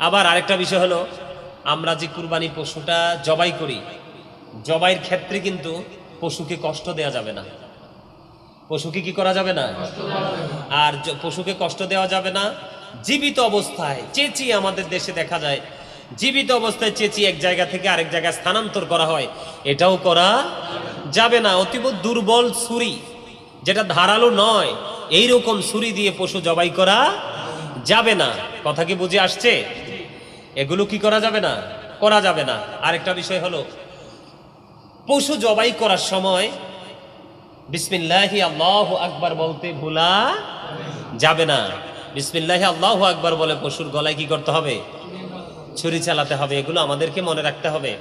আবার আরেকটা বিষয় হলো, আমরা যে কুরবানি পশুটা জবাই করি, জবাইয়ের ক্ষেত্রে কিন্তু পশুকে কষ্ট দেওয়া যাবে না। পশুকে কি করা যাবে না? আর পশুকে কষ্ট দেওয়া যাবে না। জীবিত অবস্থায় চেঁচিয়ে, আমাদের দেশে দেখা যায় জীবিত অবস্থায় চেঁচিয়ে এক জায়গা থেকে আরেক জায়গায় স্থানান্তর করা হয়, এটাও করা যাবে না। অতীব দুর্বল ছুরি, যেটা ধারালো নয়, এইরকম ছুরি দিয়ে পশু জবাই করা যাবে না। কথা কি বুঝে আসছে? এগুলো কি করা যাবে না? করা যাবে না। আরেকটা বিষয় হলো, পশু জবাই করার সময় বিসমিল্লাহি আল্লাহু আকবার বলতে ভুলা যাবে না। বিসমিল্লাহি আল্লাহু আকবার বলে পশুর গলায় কি করতে হবে? ছুরি চালাতে হবে। এগুলো আমাদেরকে মনে রাখতে হবে।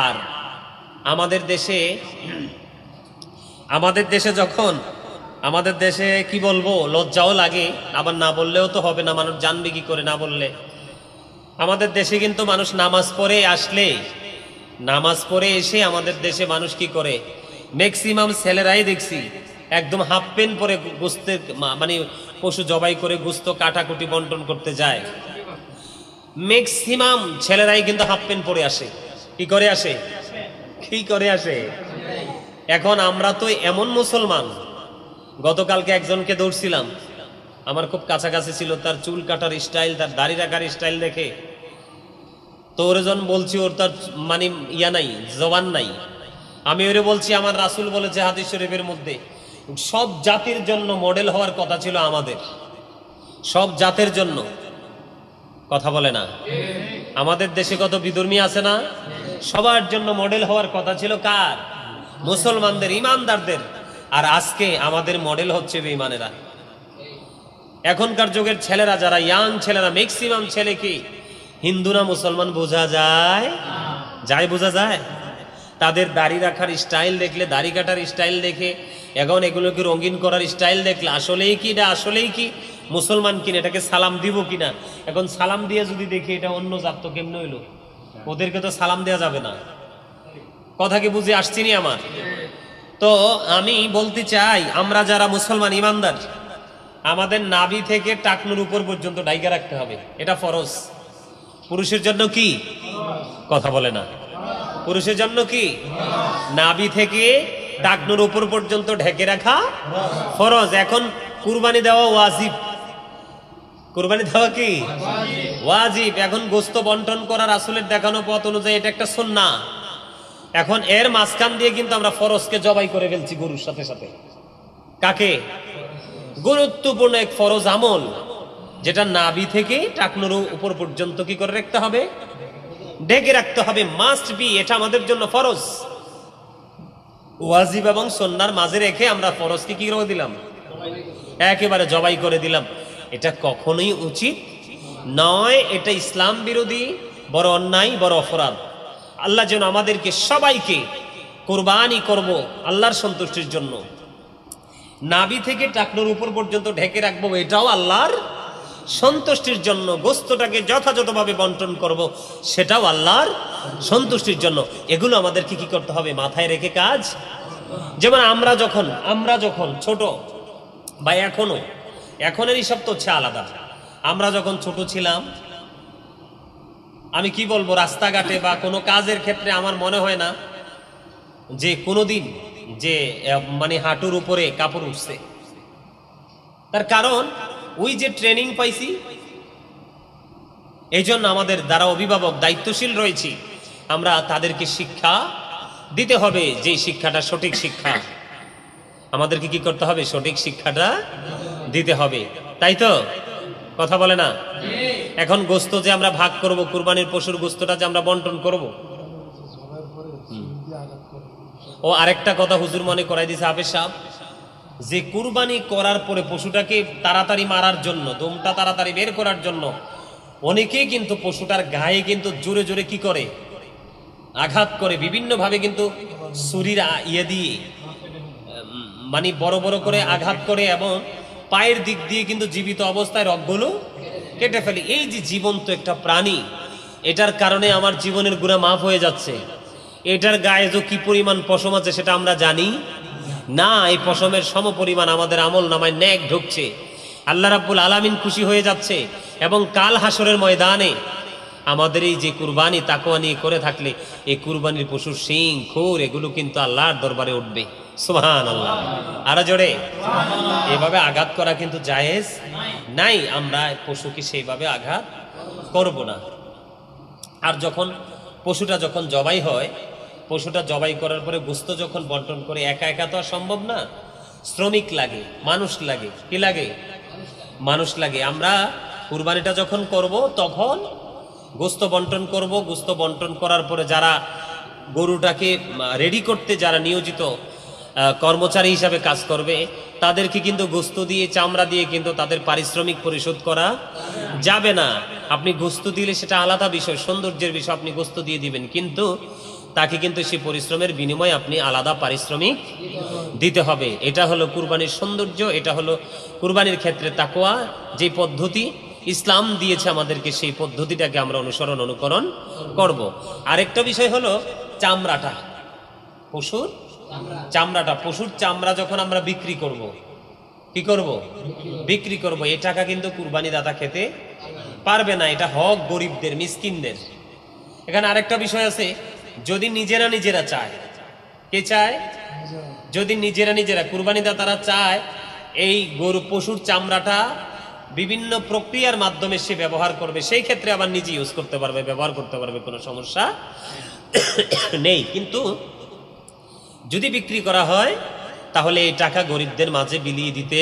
আর আমাদের দেশে যখন, আমাদের দেশে কি বলবো, লজ্জাও লাগে, আবার না বললেও তো হবে না, মানুষ জানবে কি করে না বললে। আমাদের দেশে কিন্তু মানুষ নামাজ পড়ে আসলে, নামাজ পড়ে এসে আমাদের দেশে মানুষ কি করে, ম্যাক্সিমাম ছেলেরাই দেখছি একদম হাফ প্যান্ট পরে গোস্তের মানে পশু জবাই করে গোস্ত কাটাকুটি বন্টন করতে যায়। ম্যাক্সিমাম ছেলেরাই কিন্তু হাফ প্যান্ট পরে আসে। কি করে আসে? কি করে আসে? এখন আমরা তো এমন মুসলমান, গতকালকে একজনকে দৌড়ছিলাম, আমার খুব কাছাকাছি ছিল, তার চুল কাটার স্টাইল, তার দাড়ি রাখার স্টাইল দেখে তো ওরজন বলছি, ওর তার মানে ইয়া নাই, জবান নাই। আমি ওরে বলছি, আমার রাসূল বলেছে হাদিস শরীফের মধ্যে, সব জাতির জন্য মডেল হওয়ার কথা ছিল আমাদের, সব জাতের জন্য। কথা বলে না? আমাদের দেশে কত বিধর্মী আছে না? সবার জন্য মডেল হওয়ার কথা ছিল কার? মুসলমানদের, ইমানদারদের। আর আজকে আমাদের মডেল হচ্ছে বেঈমানেরা। এখনকার যুগের ছেলেরা, যারা ইয়াং ছেলেরা, ম্যাক্সিমাম ছেলে কি হিন্দু না মুসলমান বোঝা যায়? বোঝা যায়। তাদের দাড়ি রাখার স্টাইল দেখলে, দাড়ি কাটার স্টাইল দেখে, এখন এগুলোকে রঙিন করার স্টাইল দেখলে আসলেই কি না আসলেই কি মুসলমান কিনা, এটাকে সালাম দিব কিনা। এখন সালাম দিয়ে যদি দেখি এটা অন্য জাত, তো কেমন হইলো? ওদেরকে তো সালাম দেওয়া যাবে না। কথা কি বুঝে আসছিনি আমার? তো আমি বলতে চাই, আমরা যারা মুসলমান ইমানদার, আমাদের নাভি থেকে টাকনুর উপর পর্যন্ত ডাইকা রাখতে হবে, এটা ফরজ। পুরুষের জন্য কি? কথা বলে না। পুরুষের জন্য কি? নাভি থেকে টাকনুর উপর পর্যন্ত ঢেকে রাখা ফরজ। এখন কুরবানি দেওয়া ওয়াজিব। কুরবানি দেওয়া কি ওয়াজিব। এখন গোস্ত বন্টন করা রাসূলের দেখানো পথ অনুযায়ী এটা একটা সুন্নাহ। এখন এর মাঝখান দিয়ে কিন্তু আমরা ফরজকে জবাই করে ফেলছি গরুর সাথে সাথে। কাকে? গুরুত্বপূর্ণ এক ফরজ আমল, যেটা নাভি থেকে টাকনুর উপর পর্যন্ত কি করে রাখতে হবে? ঢেকে রাখতে হবে, মাস্ট বি। এটা আমাদের জন্য ফরজ। ওয়াজিব এবং সুন্নাহর মাঝে রেখে আমরা ফরজকে কি করে দিলাম? একেবারে জবাই করে দিলাম। এটা কখনোই উচিত নয়। এটা ইসলাম বিরোধী, বড় অন্যায়, বড় অপরাধ। আল্লাহ যেন আমাদেরকে সবাইকে কুরবানি করব আল্লাহর সন্তুষ্টির জন্য, নাভি থেকে টাকনুর উপর পর্যন্ত ঢেকে রাখবো, এটাও আল্লাহর সন্তুষ্টির জন্য। গোস্তটাকে যথাযথভাবে বন্টন করব, সেটাও আল্লাহর সন্তুষ্টির জন্য। এগুলো আমাদেরকে কি করতে হবে? মাথায় রেখে কাজ। যেমন আমরা যখন ছোট, বা এখনের সব তো হচ্ছে আলাদা। আমরা যখন ছোট ছিলাম, আমি কি বলবো, রাস্তাঘাটে বা কোনো কাজের ক্ষেত্রে আমার মনে হয় না যে কোনোদিন যে মানে হাঁটুর উপরে কাপড় উঠছে। তার কারণ ওই যে ট্রেনিং পাইছি, এই জন্য আমাদের দ্বারা অভিভাবক দায়িত্বশীল রয়েছি, আমরা তাদেরকে শিক্ষা দিতে হবে, যে শিক্ষাটা সঠিক শিক্ষা। আমাদেরকে কি করতে হবে? সঠিক শিক্ষাটা দিতে হবে, তাই তো? কথা বলে না? এখন গোস্ত যে আমরা ভাগ করব, কুরবানির পশুর গোস্তটা যে আমরা বন্টন করব। ও আরেকটা কথা হুজুর মনে করাই দিয়েছে হাফেজ সাহেব, যে কুরবানি করার পরে পশুটাকে তাড়াতাড়ি মারার জন্য, দমটা তাড়াতাড়ি বের করার জন্য অনেকেই কিন্তু পশুটার গায়ে কিন্তু জোরে জোরে কি করে? আঘাত করে, বিভিন্ন ভাবে কিন্তু ছুরির ইয়ে দিয়ে মানে বড় বড় করে আঘাত করে, এবং পায়ের দিক দিয়ে কিন্তু জীবিত অবস্থায় রগগুলো কেটে ফেলে। এই যে জীবন্ত একটা প্রাণী, এটার কারণে আমার জীবনের গুনাহ মাফ হয়ে যাচ্ছে। এটার গায়ে যে কি পরিমাণ পশম আছে সেটা আমরা জানি না। এই পশমের সম পরিমাণ আমাদের আমল নামায় নেক ঢুকছে। আল্লাহ রাব্বুল আলামিন খুশি হয়ে যাচ্ছে। এবং কাল হাসরের ময়দানে আমাদের এই যে কুরবানি তাকওয়া নিয়ে করে থাকলে এই কুরবানির পশুর শিং খুর এগুলো কিন্তু আল্লাহর দরবারে উঠবে। সুবহানাল্লাহ। আরো জোরে। এভাবে আঘাত করা কিন্তু জায়েজ নাই, আমরা পশুকে সেইভাবে আঘাত করব না। আর যখন পশুটা যখন জবাই হয়, পশুটা জবাই করার পরে গোশত যখন বন্টন করে একা একা তো আর সম্ভব না, শ্রমিক লাগে, মানুষ লাগে। কি লাগে? মানুষ লাগে। আমরা কুরবানিটা যখন করব তখন গোশত বন্টন করব। গোশত বন্টন করার পরে যারা গরুটাকে রেডি করতে যারা নিয়োজিত কর্মচারী হিসাবে কাজ করবে তাদেরকে কিন্তু গোশত দিয়ে চামড়া দিয়ে কিন্তু তাদের পারিশ্রমিক পরিশোধ করা যাবে না। আপনি গোশত দিলে সেটা আলাদা বিষয়, সৌন্দর্যের বিষয়, আপনি গোশত দিয়ে দিবেন, কিন্তু তাকে কিন্তু সেই পরিশ্রমের বিনিময়ে আপনি আলাদা পারিশ্রমিক দিতে হবে। এটা হলো কুরবানির সৌন্দর্য, এটা হলো কুরবানির ক্ষেত্রে তাকওয়া যে পদ্ধতি ইসলাম দিয়েছে আমাদেরকে, সেই পদ্ধতিটাকে আমরা অনুকরণ করব। আরেকটা বিষয় হলো চামড়াটা, পশুর চামড়াটা, পশুর চামড়া যখন আমরা বিক্রি করব, কি করব? বিক্রি করব। এই টাকা কিন্তু কুরবানি দাতা খেতে পারবে না, এটা হক গরিবদের, মিসকিনদের। এখানে আরেকটা বিষয় আছে, যদি নিজেরা চায়, কে চায়? যদি নিজেরা কুরবানি দাতারা চায় এই গরু পশুর চামড়াটা বিভিন্ন প্রক্রিয়ার মাধ্যমে সে ব্যবহার করবে, সেই ক্ষেত্রে আবার নিজে ইউজ করতে পারবে, ব্যবহার করতে পারবে, কোনো সমস্যা নেই। কিন্তু যদি বিক্রি করা হয় তাহলে এই টাকা গরিবদের মাঝে বিলিয়ে দিতে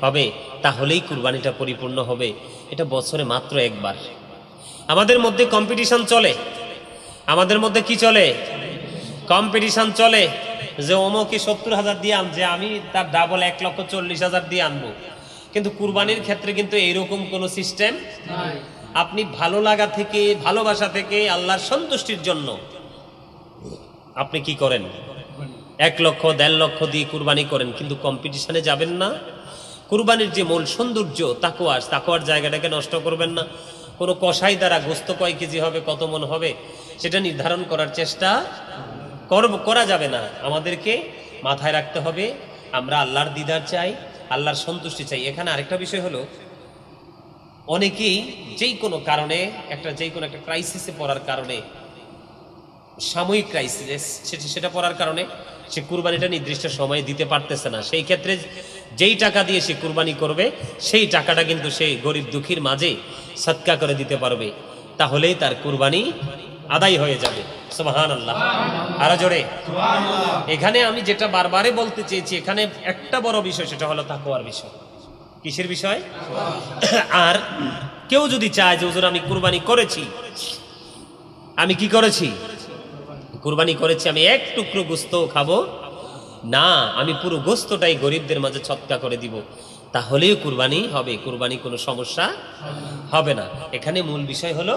হবে, তাহলেই কুরবানিটা পরিপূর্ণ হবে। এটা বছরে মাত্র একবার। আমাদের মধ্যে কম্পিটিশন চলে, আমাদের মধ্যে কি চলে? কম্পিটিশন চলে যে অমুকে 70,000 দিয়ে আনছে, আমি তার ডাবল 1,40,000 দিয়ে আনবো। কিন্তু কুরবানির ক্ষেত্রে কিন্তু এইরকম কোনো সিস্টেম নাই। আপনি ভালো লাগা থেকে, ভালোবাসা থেকে, আল্লাহর সন্তুষ্টির জন্য আপনি কি করেন? 1 লক্ষ 1.5 লক্ষ দিয়ে কুরবানি করেন, কিন্তু কম্পিটিশনে যাবেন না। কুরবানির যে মূল সৌন্দর্য তাকওয়ার জায়গাটাকে নষ্ট করবেন না। কোনো কসাই দ্বারা গোশত কয় কেজি হবে, কত মন হবে, সেটা নির্ধারণ করার চেষ্টা করা যাবে না। আমাদেরকে মাথায় রাখতে হবে আমরা আল্লাহর দিদার চাই, আল্লাহর সন্তুষ্টি চাই। এখানে আরেকটা বিষয় হলো, অনেকেই যেই কোনো কারণে যেই কোনো একটা ক্রাইসিসে পড়ার কারণে, সাময়িক ক্রাইসিস, সেটা পড়ার কারণে সে কুরবানিটা নির্দিষ্ট সময়ে দিতে পারতেছে না। সেই ক্ষেত্রে যেই টাকা দিয়ে সে কুরবানি করবে সেই টাকাটা কিন্তু সেই গরিব দুঃখীর মাঝে সদকা করে দিতে পারবে, তাহলেই তার কুরবানি আদায় হয়ে যাবে। সুবহানাল্লাহ। আরো জোরে। এখানে আমি যেটা বারবারে বলতে চেয়েছি, এখানে একটা বড় বিষয়, সেটা হলো তাকওয়ার বিষয়। কিসের বিষয়? আর কেউ যদি চায় যে হুজুর আমি কুরবানি করেছি, আমি কি করেছি? কুরবানি করেছি, আমি এক টুকরো গোশত খাবো না, আমি পুরো গোশতটাই গরিবদের মাঝে সদকা করে দিব, তাহলেও কুরবানি হবে, কুরবানি কোনো সমস্যা হবে না। এখানে মূল বিষয় হলো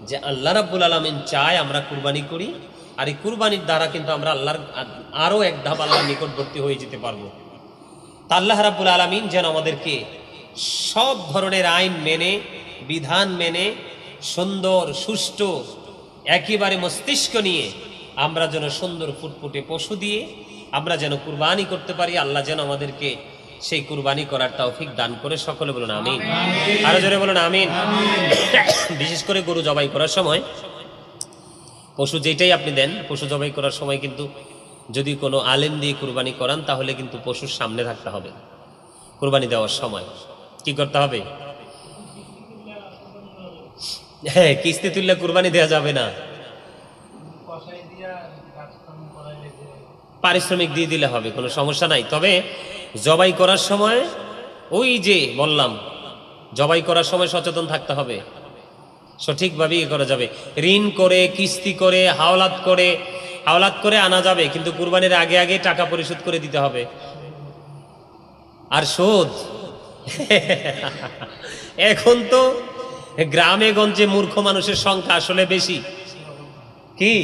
যে আল্লাহ রাব্বুল আলামিন চায় আমরা কুরবানি করি, আর এই কুরবানির দ্বারা কিন্তু আমরা আল্লাহর আরো এক ধাপ আল্লাহর নিকটবর্তী হয়ে যেতে পারবো। তা আল্লাহ রাব্বুল আলামিন যেন আমাদেরকে সব ধরনের আইন মেনে, বিধান মেনে, সুন্দর সুষ্ঠু একেবারে মস্তিষ্ক নিয়ে আমরা যেন সুন্দর ফুটফুটে পশু দিয়ে আমরা যেন কুরবানি করতে পারি। আল্লাহ যেন আমাদেরকে সেই কুরবানি করার তৌফিক দান করে। সকলে বলুন আমিন। আরো জোরে বলুন আমিন। বিশেষ করে গরু জবাই করার সময়, পশু যেটাই আপনি দেন, পশু জবাই করার সময় কিন্তু যদি কোনো আলেম দিয়ে কুরবানি করান, তাহলে কিন্তু পশুর সামনে থাকতে হবে। কুরবানি দেওয়ার সময় কি করতে হবে? হ্যাঁ, কিস্তি তুললে কুরবানি দেওয়া যাবে না, পারিশ্রমিক দিয়ে দিলে হবে, কোনো সমস্যা নাই। তবে জবাই করার সময় ওই যে বললাম, জবাই করার সময় সচেতন থাকতে হবে, সঠিকভাবে করা যাবে। ঋণ করে, কিস্তি করে, হাওলাত করে আনা যাবে, কিন্তু কুরবানির আগে আগে টাকা পরিশোধ করে দিতে হবে। আর সুদ এখন তো গ্রামে গঞ্জে মূর্খ মানুষের সংখ্যা আসলে বেশি। কি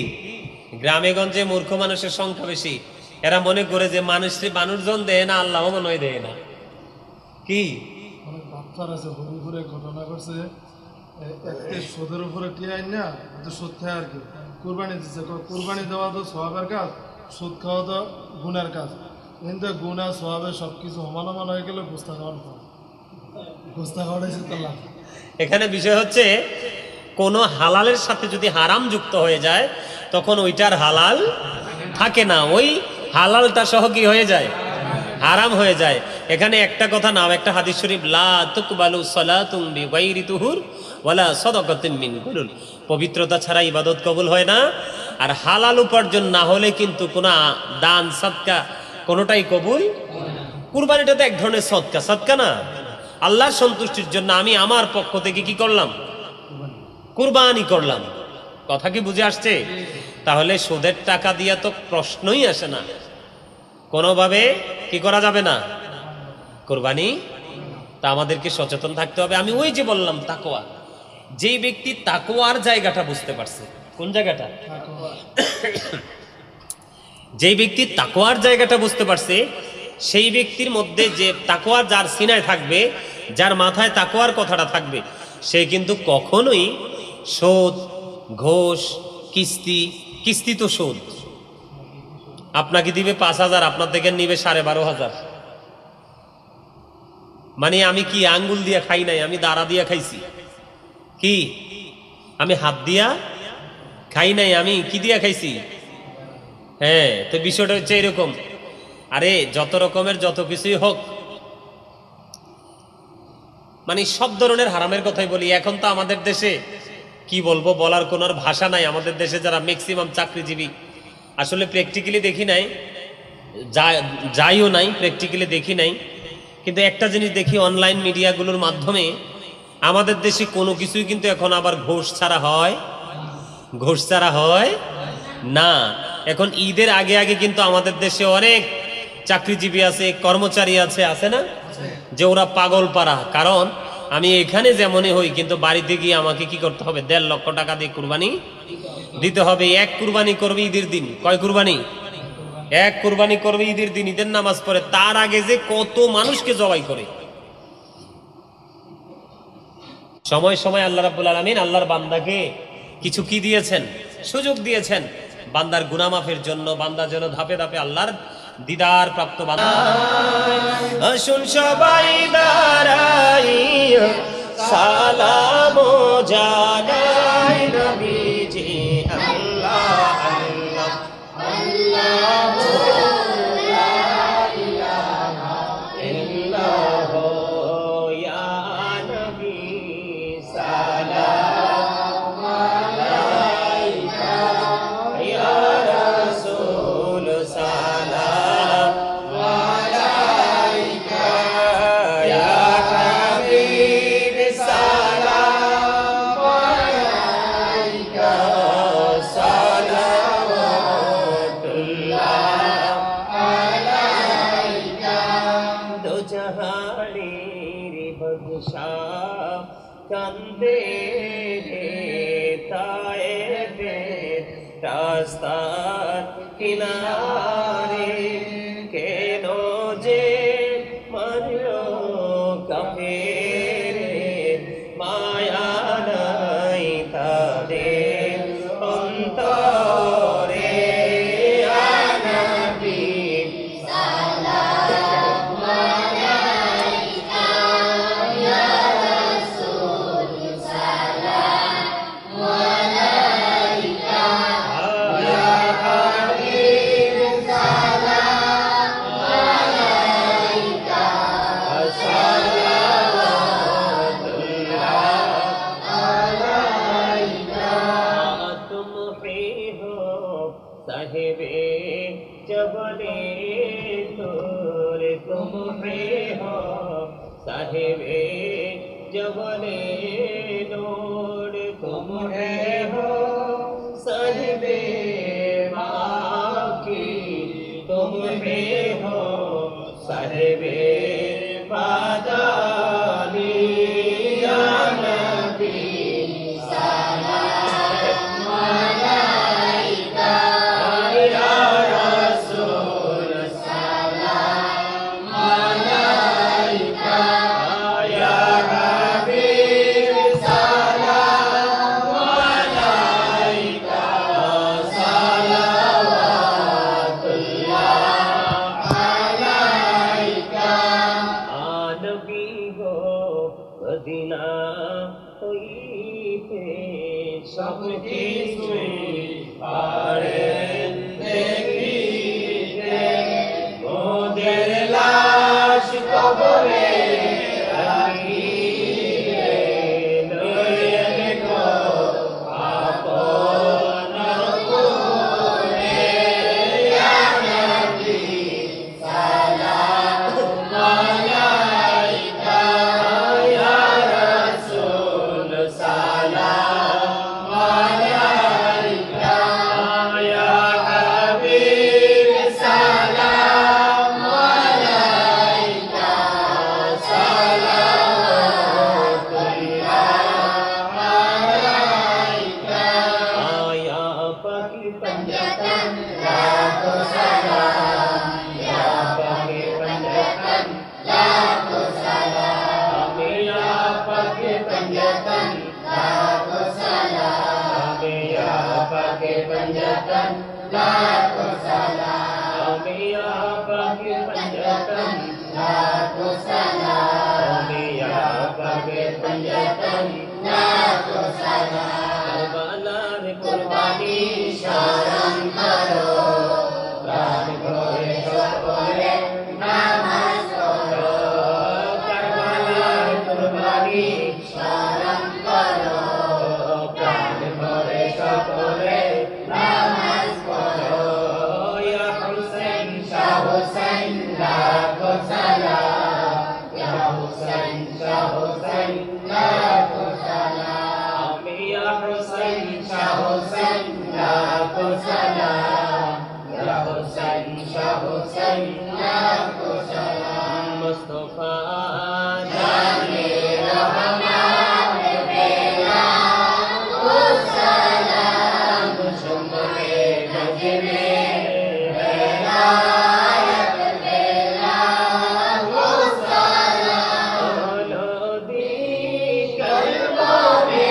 গ্রামে গঞ্জে মূর্খ মানুষের সংখ্যা বেশি। এরা মনে করে যে মানুষজন দেয় না, আল্লাহ মনে হয় দেয় না। কি ঘটনা করছে, সুদের উপরে টিয়াই না, সুদ খায় আর কি কুরবানি দিচ্ছে। কুরবানি দেওয়া তো সওয়াবের কাজ, সুদ খাওয়া তো গুনার কাজ, কিন্তু গুনা সওয়াবে সবকিছু সমান হয়ে গেলে গোস্তা খাওয়ানো গোস্তা খাওয়াটাই তো লাভ। এখানে বিষয় হচ্ছে কোনো হালালের সাথে যদি হারাম যুক্ত হয়ে যায় তখন ওইটার হালাল থাকে না, ওই হালালটা সহ কি হয়ে যায়, হারাম হয়ে যায়। এখানে একটা কথা নাও, একটা হাদিস শরীফ, লা তুকবালু সালাতুন বিগাইরি তুহুর ওয়ালা সাদাকাতুন মিন গুলুল, পবিত্রতা ছাড়া ইবাদত কবুল হয় না, আর হালাল উপার্জন না হলে কিন্তু কোনো দান সাদকা কোনোটাই কবুল। কুরবানিটা তো এক ধরনের সদকা, সদকা না? আল্লাহর সন্তুষ্টির জন্য আমি আমার পক্ষ থেকে কি করলাম, কুরবানি করলাম। কথা কি বুঝে আসছে? তাহলে সুদের টাকা দিয়ে তো প্রশ্নই আসে না, কোনোভাবে কি করা যাবে না কুরবানি। তা আমাদেরকে সচেতন থাকতে হবে। আমি ওই যে বললাম তাকওয়া, যেই ব্যক্তি তাকওয়ার জায়গাটা বুঝতে পারছে, কোন জায়গাটা, যেই ব্যক্তি তাকওয়ার জায়গাটা বুঝতে পারছে, সেই ব্যক্তির মধ্যে যে তাকওয়া যার সিনায় থাকবে, যার মাথায় তাকওয়ার কথাটা থাকবে, সে কিন্তু কখনোই সুদ, ঘোষ, কিস্তি তো সুদ, আপনাকে দিবে 5,000, আপনার থেকে নিবে 12,500। মানে আমি কি আঙ্গুল দিয়া খাই নাই, আমি দাঁড়া দিয়া খাইছি। কি আমি হাত দিয়া খাই নাই, আমি কি দিয়া খাইছি? হ্যাঁ, তো বিষয়টা হচ্ছে এরকম। আরে যত রকমের যত কিছুই হোক, মানে সব ধরনের হারামের কথাই বলি। এখন তো আমাদের দেশে কি বলবো, বলার কোনো আর ভাষা নাই। আমাদের দেশে যারা ম্যাক্সিমাম চাকরিজীবী, আসলে প্র্যাকটিক্যালি দেখি নাই, যাইও নাই, প্র্যাকটিক্যালি দেখি নাই, কিন্তু একটা জিনিস দেখি অনলাইন মিডিয়াগুলোর মাধ্যমে, আমাদের দেশে কোনো কিছুই কিন্তু এখন আবার ঘোষ ছাড়া হয় না। এখন ঈদের আগে আগে কিন্তু আমাদের দেশে অনেক চাকরিজীবী আছে, কর্মচারী আছে না, যে ওরা পাগল পারা। কারণ আমি এখানে যেমনই হই, কিন্তু বাড়িতে গিয়ে আমাকে কি করতে হবে, 1.5 লক্ষ টাকা দিয়ে কুরবানি দিতে হবে। এক কুরবানি করবে ঈদের দিন। কয় কুরবানি? এক কুরবানি করবে ঈদের দিন, ঈদের নামাজ পড়ে। তার আগে যে কত মানুষকে জবাই করে। সময় সময় আল্লাহ রাব্বুল আলামিন আল্লাহর বান্দাকে কিছু কি দিয়েছেন, সুযোগ দিয়েছেন বান্দার গুনাহ মাফের জন্য, বান্দা যেন ধাপে ধাপে আল্লাহর দিদার প্রাপ্ত বান্দা। আসুন সবাই দাঁড়াইয়া সালাম জানাই নবীজি, আল্লাহ আল্লাহ আল্লাহ লা ইলাহা ইল্লাল্লাহ ইয়া নবী সালাম আলাইকা ইয়া রাসূল সালাম আলাইকা ইয়া হাবিব সালাম আলাইকা সালাওয়াতুল্লাহ আলাইকা। দো জাহানের বাদশাহ কান্দে রে তায়েফের রাস্তার কিনারে, কেন যে মারলো কাফেরে, মায়া নাই তাদের অন্তরে। ইয়া নবী সালাম আলাইকা ইয়া রাসূল সালাম আলাইকা ইয়া হাবিব সালাম আলাইকা সালাওয়াতুল্লাহ আলাইকা। তুম হে হো সাহেবে জবলে তোর, তুম হে হো সাহেবে জবলে নূর, তুম হে হো সাহেবে মাকি, তুম হে হো সাহেবে বাদানি। ইয়া নবী সালাম আলাইকা ইয়া রাসূল সালাম আলাইকা ইয়া হাবিব সব কিছুই পারেন দেখিতে, মোদের লাশ কবরে রাখিলে, লইলেন গো আপন কোলে, ইয়া নবী সালাম আলাইকা, ইয়া রাসূল সালাম আলাইকা, ইয়া হাবিব সালাম আলাইকা, সালাওয়াতুল্লাহ আলাইকা, ইয়া পাকি पंजतन लाखो सलाम, या पाकी पंजतन लाखो सलाम, या पाकी पंजतन लाखो सलाम, या पाकी पंजतन लाखो सलाम, या पाकी पंजतन लाखो सलाम, या पाकी पंजतन लाखो सलाम। करबलार कुर्बानी शरण करो, प्राण भरे সকলে নামাজ পড়ো, करबलार कुर्बानी শরণ করো, প্রাণ ভরে সকলে নামাজ পড়ো, ইয়া হুসাইন শাহ হুসাইন লাখো সালাম, ইয়া হুসাইন শাহ হুসাইন লাখো সালাম, ইয়া হুসাইন শাহ হুসাইন লাখো সালাম, ইয়া হুসাইন শাহ হুসাইন লাখো সালাম। মুস্তাফা জানে রহমান বেলা ও সালাম, শুমরে নজরে হেদায়েত বেলা ও সালাম, লদি কলবে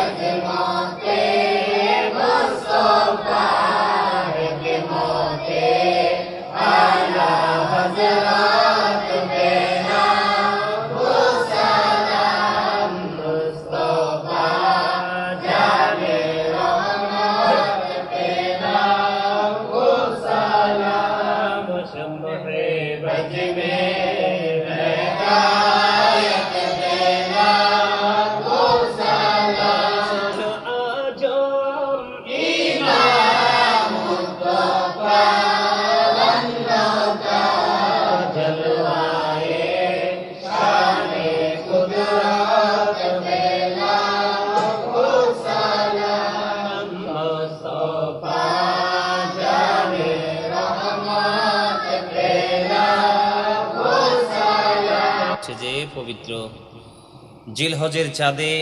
আজমতে মুস্তাফা কে মতে আলা হযরত বেলা ও সালাম, মুস্তাফা জানে রহমত বেলা ও সালাম, শুমরে বজ মে হেদায়েত বেলা ও সালাম, আজম ইমাম মুস্তাফা বন্দকা জলওয়ায়ে শানে কুদরত বেলা ও সালাম, মুস্তাফা জানে রহমত বেলা ও সালাম। যে পবিত্র জিলহজের চাঁদে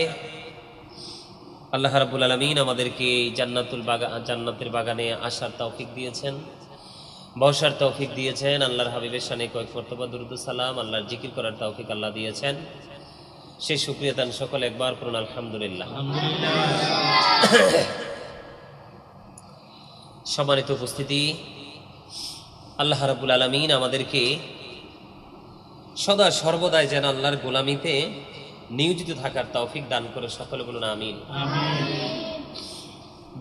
আল্লাহ রাব্বুল আলামিন আমাদেরকে এই জান্নাতের বাগানে আসার তৌফিক দিয়েছেন, বসার তৌফিক দিয়েছেন। আল্লাহর হাবিবের শানে কয়েক মর্তবা দুরূদ ও সালাম, আল্লাহর জিকির করার তৌফিক আল্লাহ দিয়েছেন। সেই শুকরিয়া দান সকল একবার করুন আলহামদুলিল্লাহ। সম্মানিত উপস্থিতি, আল্লাহ রাব্বুল আলামিন আমাদেরকে সদা সর্বদাই যেন আল্লাহর গোলামিতে নিয়োজিত থাকার তৌফিক দান করে সকলে বলুন আমিন।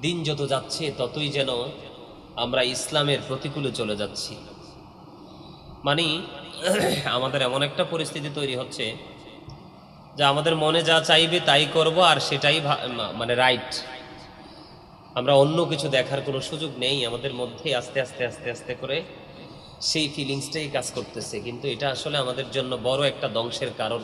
দিন যত যাচ্ছে ততই যেন আমরা ইসলামের প্রতিকূলে চলে যাচ্ছি। মানে আমাদের এমন একটা পরিস্থিতি তৈরি হচ্ছে যে আমাদের মনে যা চাইবে তাই করব, আর সেটাই মানে রাইট। আমরা অন্য কিছু দেখার কোনো সুযোগ নেই আমাদের মধ্যে। আস্তে আস্তে আস্তে আস্তে করে সেই ফিলিংসটাই কাজ করতেছে, কিন্তু এটা আসলে আমাদের জন্য বড় একটা ধ্বংসের কারণ।